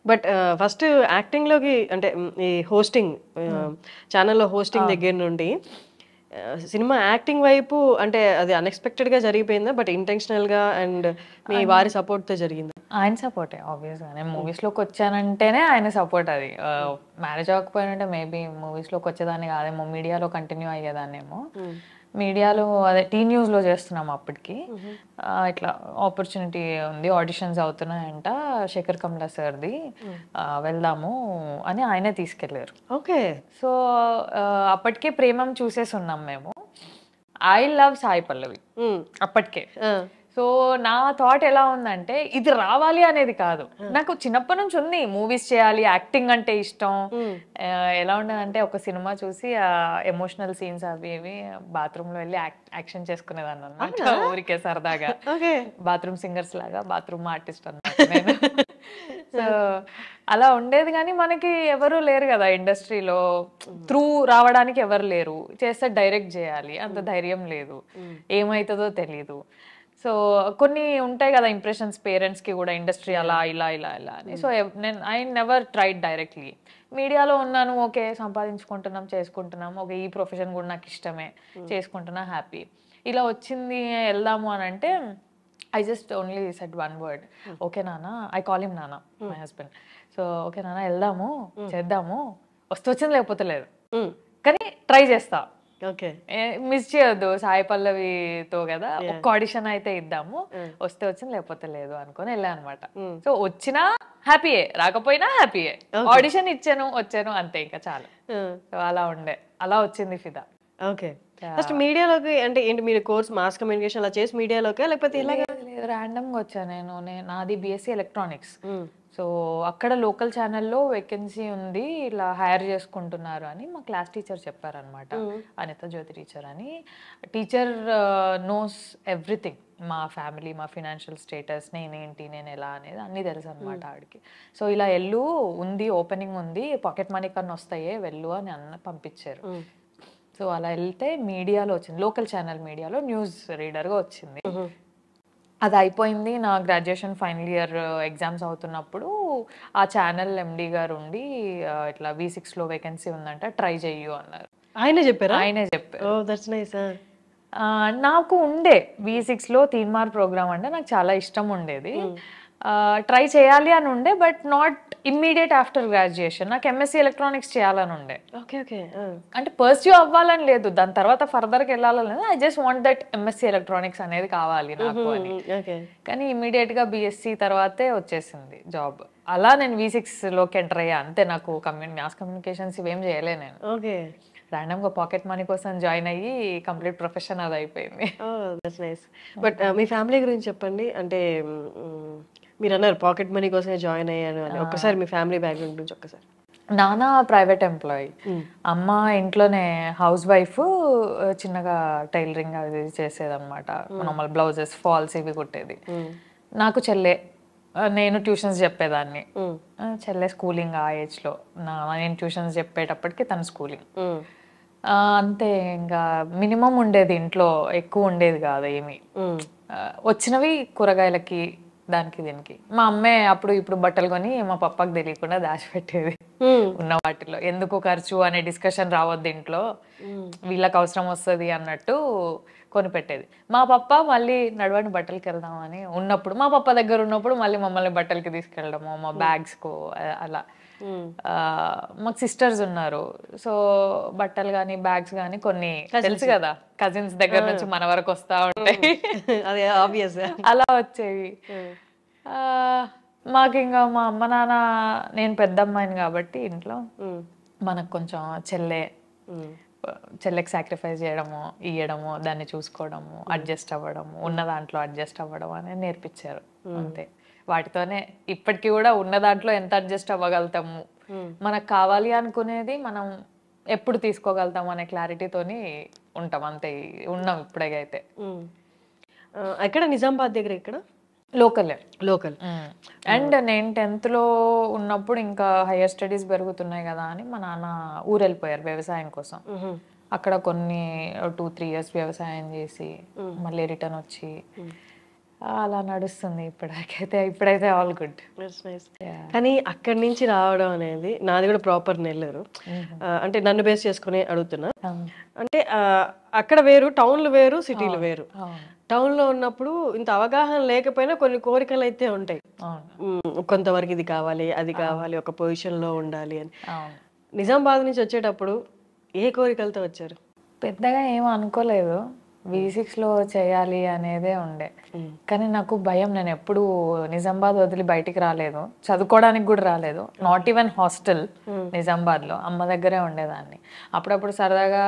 But first యాక్టింగ్‌లోకి అంటే ఈ hosting ఛానెల్‌లో హోస్టింగ్ దగ్గర నుండి సినిమా యాక్టింగ్ వైపు అంటే అది అన్‌ఎక్స్‌పెక్టెడ్‌గా జరిగిపోయిందా? బట్ ఇంటెన్షనల్‌గా అండ్ మీ వారి సపోర్ట్‌తో జరిగిందా? ఆయన సపోర్టే ఆబ్వియస్‌గా. నేను మూవీస్‌లోకి వచ్చానంటేనే ఆయన సపోర్ట్ అది. మ్యారేజ్ అవ్వకపోయినుంటే మేబీ మూవీస్‌లోకి వచ్చేదాన్ని కాదేమో. మీడియాలో కంటిన్యూ అయ్యేదాన్నేమో. మీడియాలో అదే టీ న్యూస్‌లో చేస్తున్నాం అప్పటికి. ఇట్లా ఆపర్చునిటీ ఉంది, ఆడిషన్స్ అవుతున్నాయంట శేఖర్ కమ్లా సార్‌ది, వెళ్దాము అని ఆయనే తీసుకెళ్లారు. ఓకే. సో అప్పటికే ప్రేమం చూసేసి ఉన్నాం మేము. ఐ లవ్ సాయి పల్లవి అప్పటికే. సో నా థాట్ ఎలా ఉందంటే ఇది రావాలి అనేది కాదు, నాకు చిన్నప్పటి నుంచి ఉంది మూవీస్ చేయాలి, యాక్టింగ్ అంటే ఇష్టం. ఎలా ఉండదంటే ఒక సినిమా చూసి ఎమోషనల్ సీన్స్ అవి ఇవి బాత్రూమ్ లో వెళ్ళి యాక్షన్ చేసుకునేదాన్ని అన్నమాట, ఊరికే సరదాగా. బాత్రూమ్ సింగర్స్ లాగా బాత్రూమ్ ఆర్టిస్ట్ అన్నమాట నేను. సో అలా ఉండేది, కానీ మనకి ఎవరు లేరు కదా ఇండస్ట్రీలో, త్రూ రావడానికి ఎవరు లేరు, చేస్తే డైరెక్ట్ చేయాలి అంత ధైర్యం లేదు, ఏమవుతుందో తెలీదు. సో కొన్ని ఉంటాయి కదా ఇంప్రెషన్స్ పేరెంట్స్ కి కూడా, ఇండస్ట్రీ అలా ఇలా ఇలా ఇలా అని. సో నేను ఐ నెవర్ ట్రైడ్ డైరెక్ట్లీ. మీడియాలో ఉన్నాను, ఓకే సంపాదించుకుంటున్నాం చేసుకుంటున్నాం, ఓకే ఈ ప్రొఫెషన్ కూడా నాకు ఇష్టమే, చేసుకుంటున్నా హ్యాపీ. ఇలా వచ్చింది వెళ్దాము అని అంటే I just only said one word, okay నాన్న. ఐ కాల్ హిమ్ నాన్న, మై హస్బెండ్. సో ఓకే నాన్న వెళ్దాము, చేద్దాము, వచ్చింది లేకపోతే లేదు, కానీ ట్రై చేస్తా, ఓకే, మిస్ చేయొద్దు సాయి పల్లవితో కదా, ఒక్క ఆడిషన్ అయితే ఇద్దాము, వస్తే వచ్చింది లేకపోతే లేదు అనుకొని వెళ్ళా అనమాట. సో వచ్చినా హ్యాపీయే, రాకపోయినా హ్యాపీయే, ఆడిషన్ ఇచ్చాను వచ్చాను అంతే, ఇంకా చాలు. సో అలా ఉండే, అలా వచ్చింది ఫిదా. ఓకే. ఫస్ట్ మీడియాలోకి అంటే ఏంటి, మీరు కోర్స్ మాస్ కమ్యూనికేషన్ అలా చేసి మీడియాలోకి లేకపోతే ఇలాగా? ర్యాండమ్గా వచ్చా నేను. నాది బీఎస్సీ ఎలక్ట్రానిక్స్. సో అక్కడ లోకల్ ఛానల్లో వేకెన్సీ ఉంది, ఇలా హైర్ చేసుకుంటున్నారు అని మా క్లాస్ టీచర్ చెప్పారనమాట, అనిత జ్యోతి టీచర్ అని. టీచర్ నోస్ ఎవ్రీథింగ్, మా ఫ్యామిలీ, మా ఫినాన్షియల్ స్టేటస్, నేనేంటి నేను ఎలా అనేది అన్నీ తెలుసు అనమాట ఆవిడకి. సో ఇలా వెళ్ళు, ఉంది ఓపెనింగ్ ఉంది, పాకెట్ మనీ కన్నా వస్తాయే వెళ్ళు అని పంపించారు. సో అలా వెళ్తే మీడియాలో వచ్చింది, లోకల్ ఛానల్ మీడియాలో న్యూస్ రీడర్గా వచ్చింది. అది అయిపోయింది. నా గ్రాడ్యుయేషన్ ఫైనల్ ఇయర్ ఎగ్జామ్స్ అవుతున్నప్పుడు ఆ ఛానల్ ఎండి గారు ఉండి ఇట్లా V6లో వేకెన్సీ ఉందంట, ట్రై చెయ్యు అన్నారు. ఆయనే చెప్పారా? ఆయనే చెప్పారు. Oh that's nice. నాకు ఉండే V6లో తీన్మార్ ప్రోగ్రామ్ అంటే నాకు చాలా ఇష్టం ఉండేది, ట్రై చేయాలి అని ఉండే, but not immediate after graduation. నాకు ఎంఎస్సీ ఎలక్ట్రానిక్స్ చేయాలని ఉండే. Okay okay. అంటే పర్స్యూ అవ్వాలని లేదు, దాని తర్వాత ఫర్దర్కి వెళ్ళాలని లేదు, I just want that MSc electronics అనేది కావాలి నాకు అని. కానీ ఇమ్మీడియట్ గా బిఎస్సీ తర్వాతే వచ్చేసింది జాబ్. అలా నేను V6లోకి ఎంటర్ అయ్యా అంతే. నాకు మాస్ కమ్యూనికేషన్స్ ఇవేం చేయలే నేను. ఓకే, ర్యాండమ్ గా పాకెట్ మనీ కోసం జాయిన్ అయ్యి కంప్లీట్ ప్రొఫెషన్ అది అయిపోయింది. That's nice. But me family గురించి చెప్పండి. అంటే మీరు అన్నారు పాకెట్ మనీ కోసమే జాయిన్ అయ్యాను అని, ఒక్కసారి మీ ఫ్యామిలీ బ్యాక్గ్రౌండ్ గురించి ఒక్కసారి. నాన్న ప్రైవేట్ ఎంప్లాయీ, అమ్మ ఇంట్లోనే హౌస్ వైఫ్, చిన్నగా టైలరింగ్ అది చేసేదన్నమాట, నార్మల్ బ్లౌజెస్ ఫాల్స్ ఇవి కుట్టేది. నాకు చెల్లె, నేను ట్యూషన్స్ చెప్పేదాన్ని. చెల్లె స్కూలింగ్ ఆ ఏజ్లో, నేను ట్యూషన్స్ చెప్పేటప్పటికి తన స్కూలింగ్. అంతే, ఇంకా మినిమం ఉండేది ఇంట్లో, ఎక్కువ ఉండేది కాదు ఏమి. వచ్చినవి కూరగాయలకి దానికి దీనికి. మా అమ్మే అప్పుడు ఇప్పుడు బట్టలు కొని మా పప్పకి తెలియకుండా దాచిపెట్టేది ఉన్న వాటిలో. ఎందుకు ఖర్చు అనే డిస్కషన్ రావద్దు ఇంట్లో, వీళ్ళకి అవసరం వస్తుంది అన్నట్టు కొనిపెట్టేది. మా పప్ప మళ్ళీ నడవండి బట్టలకి వెళ్దామని ఉన్నప్పుడు, మా పప్ప దగ్గర ఉన్నప్పుడు మళ్ళీ మమ్మల్ని బట్టలకి తీసుకెళ్ళడము, మా బ్యాగ్స్కు అలా. మాకు సిస్టర్స్ ఉన్నారు, సో బట్టలు కానీ బ్యాగ్స్ కానీ కొన్ని తెలుసు కదా, కజిన్స్ దగ్గర నుంచి మన వరకు వస్తా ఉంటాయి, అలా వచ్చేవి. మాకు ఇంకా మా అమ్మ నాన్న, నేను పెద్ద అమ్మాయిని కాబట్టి ఇంట్లో మనకు కొంచెం చెల్లెకి సాక్రిఫైస్ చేయడము, ఇయ్యడము, దాన్ని చూసుకోవడము, అడ్జస్ట్ అవ్వడము, ఉన్న దాంట్లో అడ్జస్ట్ అవ్వడం అనేది నేర్పించారు అంతే. వాటితోనే ఇప్పటికీ కూడా ఉన్న దాంట్లో ఎంత అడ్జస్ట్ అవ్వగలుగుతాము, మనకు కావాలి అనుకునేది మనం ఎప్పుడు తీసుకోగలుగుతాము అనే క్లారిటీతోని ఉంటాం అంతే. ఉన్నాం ఇప్పుడైతే. ఎక్కడ నిజామాబాద్ దగ్గర? ఇక్కడ లోకల్. అండ్ నేను 10th ఉన్నప్పుడు ఇంకా హైయర్ స్టడీస్ పెరుగుతున్నాయి కదా అని మా నాన్న ఊరు వెళ్ళిపోయారు వ్యవసాయం కోసం. అక్కడ కొన్ని 2-3 years వ్యవసాయం చేసి మళ్ళీ రిటర్న్ వచ్చి అలా నడుస్తుంది ఇప్పుడైతే ఆల్ గుడ్. కానీ అక్కడి నుంచి రావడం అనేది నాది కూడా ప్రాపర్ నెల్లూరు. అంటే నన్ను బేస్ చేసుకుని అడుగుతున్నా. అంటే అక్కడ వేరు, టౌన్లు వేరు, సిటీలు వేరు. టౌన్లో ఉన్నప్పుడు ఇంత అవగాహన లేకపోయినా కొన్ని కోరికలు అయితే ఉంటాయి. కొంతవరకు ఇది కావాలి, అది కావాలి, ఒక పొజిషన్లో ఉండాలి అని. నిజామాబాద్ నుంచి వచ్చేటప్పుడు ఏ కోరికలతో వచ్చారు? పెద్దగా ఏం అనుకోలేదు, V6లో చేయాలి అనేదే ఉండే. కానీ నాకు భయం, నేను ఎప్పుడు నిజామాబాద్ వదిలి బయటికి రాలేదు, చదువుకోవడానికి కూడా రాలేదు, నాట్ ఈవెన్ హాస్టల్. నిజామాబాద్లో అమ్మ దగ్గరే ఉండేదాన్ని. అప్పుడప్పుడు సరదాగా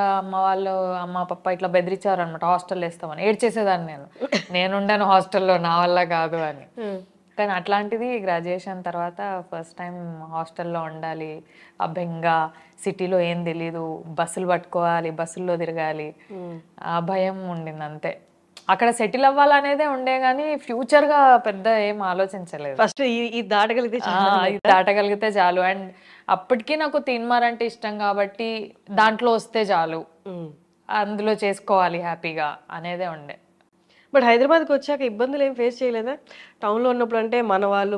అమ్మ పప్ప ఇట్లా బెదిరించారు అనమాట, హాస్టల్ వేస్తామని. ఏడ్చేసేదాన్ని నేను ఉండను హాస్టల్లో, నా వల్ల కాదు అని. కానీ అట్లాంటిది గ్రాడ్యుయేషన్ తర్వాత ఫస్ట్ టైం హాస్టల్లో ఉండాలి, ఆ బెంగ, సిటీలో ఏం తెలీదు, బస్సులు పట్టుకోవాలి, బస్సుల్లో తిరగాలి, ఆ భయం ఉండింది అంతే. అక్కడ సెటిల్ అవ్వాలనేదే ఉండే కానీ ఫ్యూచర్గా పెద్ద ఏం ఆలోచించలేదు. ఫస్ట్ ఇది దాటగలిగితే చాలు. అండ్ అప్పటికీ నాకు తీన్మార్ అంటే ఇష్టం కాబట్టి దాంట్లో వస్తే చాలు, అందులో చేసుకోవాలి హ్యాపీగా అనేదే ఉండే. బట్ హైదరాబాద్కి వచ్చాక ఇబ్బందులు ఏం ఫేస్ చేయలేదా? టౌన్లో ఉన్నప్పుడు అంటే మన వాళ్ళు,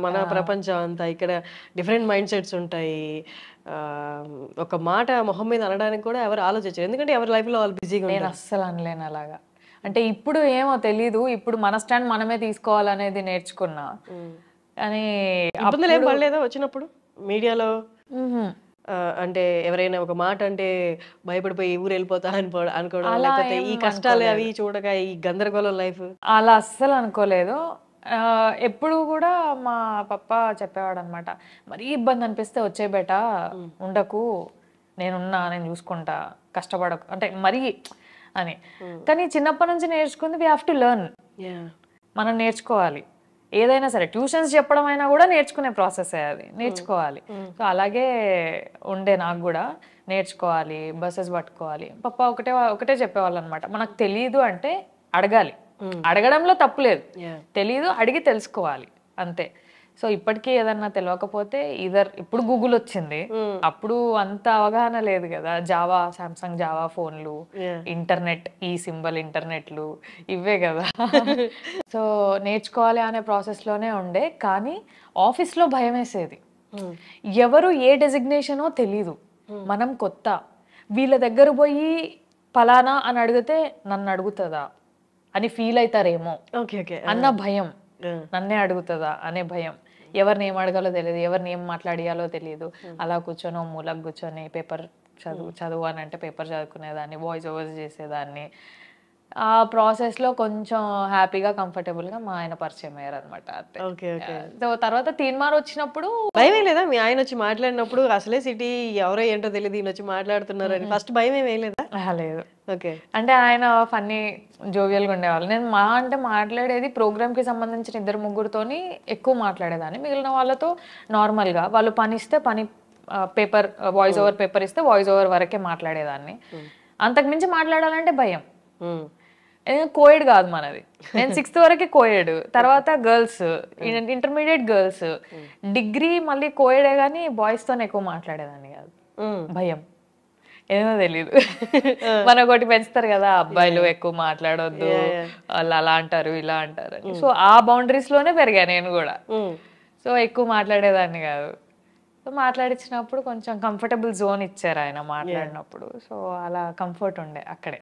మన ప్రపంచం అంతా, ఇక్కడ డిఫరెంట్ మైండ్ సెట్స్ ఉంటాయి. ఒక మాట మొహం మీద అనడానికి కూడా ఎవరు ఆలోచించారు, ఎందుకంటే ఎవరి లైఫ్లో వాళ్ళు బిజీగా ఉంటారు. నేను అస్సలు అనలేను అలాగా. అంటే ఇప్పుడు ఏమో తెలీదు, ఇప్పుడు మన స్టాండ్ మనమే తీసుకోవాలనేది నేర్చుకున్నా. కానీ ఇబ్బందులు ఏం పడలేదా వచ్చినప్పుడు మీడియాలో? అంటే ఎవరైనా ఒక మాట అంటే భయపడిపోయి ఊరు వెళ్ళిపోతా అనుకోవడం, లేకపోతే ఈ కష్టాలు అవి చూడక ఈ గందరగోళం లైఫ్? అలా అస్సలు అనుకోలేదు. ఎప్పుడు కూడా మా పప్ప చెప్పేవాడు అనమాట, మరీ ఇబ్బంది అనిపిస్తే వచ్చే బేట, ఉండకు, నేనున్నా, నేను చూసుకుంటా, కష్టపడకు అంటే మరీ అని. కానీ చిన్నప్పటి నుంచి నేర్చుకుంది, వీ హ్యావ్ టు లెర్న్, మనం నేర్చుకోవాలి. ఏదైనా సరే ట్యూషన్స్ చెప్పడం అయినా కూడా నేర్చుకునే ప్రాసెస్ అది, నేర్చుకోవాలి. సో అలాగే ఉండే నాకు కూడా, నేర్చుకోవాలి, బస్సెస్ పట్టుకోవాలి. పప్ప ఒకటే చెప్పేవాళ్ళు అనమాట, మనకు తెలియదు అంటే అడగాలి, అడగడంలో తప్పు లేదు, తెలీదు అడిగి తెలుసుకోవాలి అంతే. సో ఇప్పటికీ ఏదన్నా తెలియకపోతే ఇప్పుడు గూగుల్ వచ్చింది, అప్పుడు అంత అవగాహన లేదు కదా, జావా, సామ్సంగ్ జావా ఫోన్లు, ఇంటర్నెట్, ఈ సింబల్ ఇంటర్నెట్లు, ఇవే కదా. సో నేర్చుకోవాలి అనే ప్రాసెస్లోనే ఉండే. కానీ ఆఫీస్లో భయం వేసేది, ఎవరు ఏ డెసిగ్నేషనో తెలీదు, మనం కొత్త, వీళ్ళ దగ్గర పోయి పలానా అని అడిగితే నన్ను అడుగుతుందా అని ఫీల్ అవుతారేమో అన్న భయం, నన్నే అడుగుతుందా అనే భయం, ఎవరిని ఏం అడగాలో తెలియదు, ఎవరిని ఏం మాట్లాడియాలో తెలియదు. అలా కూర్చొని మూలకు కూర్చొని పేపర్ చదువు అని అంటే పేపర్ చదువుకునేదాన్ని, వాయిస్ ఓవర్స్ చేసేదాన్ని. ఆ ప్రాసెస్లో కొంచెం హ్యాపీగా, కంఫర్టబుల్గా మా ఆయన పరిచయం అయ్యారు అనమాట. సో తర్వాత తీన్మార్ వచ్చినప్పుడు భయం లేదా? మీ ఆయన వచ్చి మాట్లాడినప్పుడు అసలే సిటీ ఎవరో ఏంటో తెలియదు, ఈయన వచ్చి మాట్లాడుతున్నారు అని ఫస్ట్ భయం ఏమీ లేదా? లేదు. అంటే ఆయన ఫన్నీ, జోవియల్గా ఉండేవాళ్ళు. నేను మాట్లాడేది ప్రోగ్రామ్కి సంబంధించిన 2-3తోని ఎక్కువ మాట్లాడేదాన్ని, మిగిలిన వాళ్ళతో నార్మల్గా వాళ్ళు పని ఇస్తే పని, పేపర్ వాయిస్ ఓవర్ పేపర్ ఇస్తే వాయిస్ ఓవర్ వరకే మాట్లాడేదాన్ని. అంతకుమించి మాట్లాడాలంటే భయం. కోయడ్ కాదు మనది, నేను 6th వరకే కోయడ్, తర్వాత గర్ల్స్, ఇంటర్మీడియట్ గర్ల్స్, డిగ్రీ మళ్ళీ కోయడే, కానీ బాయ్స్తో ఎక్కువ మాట్లాడేదాన్ని కాదు, భయం ఏదో తెలీదు. మనకొకటి పెంచుతారు కదా, అబ్బాయిలు ఎక్కువ మాట్లాడొద్దు, వాళ్ళు అలా అంటారు ఇలా అంటారు అని. సో ఆ బౌండరీస్ లోనే పెరిగా నేను కూడా. సో ఎక్కువ మాట్లాడేదాన్ని కాదు. సో మాట్లాడించినప్పుడు కొంచెం కంఫర్టబుల్ జోన్ ఇచ్చారు ఆయన మాట్లాడినప్పుడు. సో అలా కంఫర్ట్ ఉండే అక్కడే.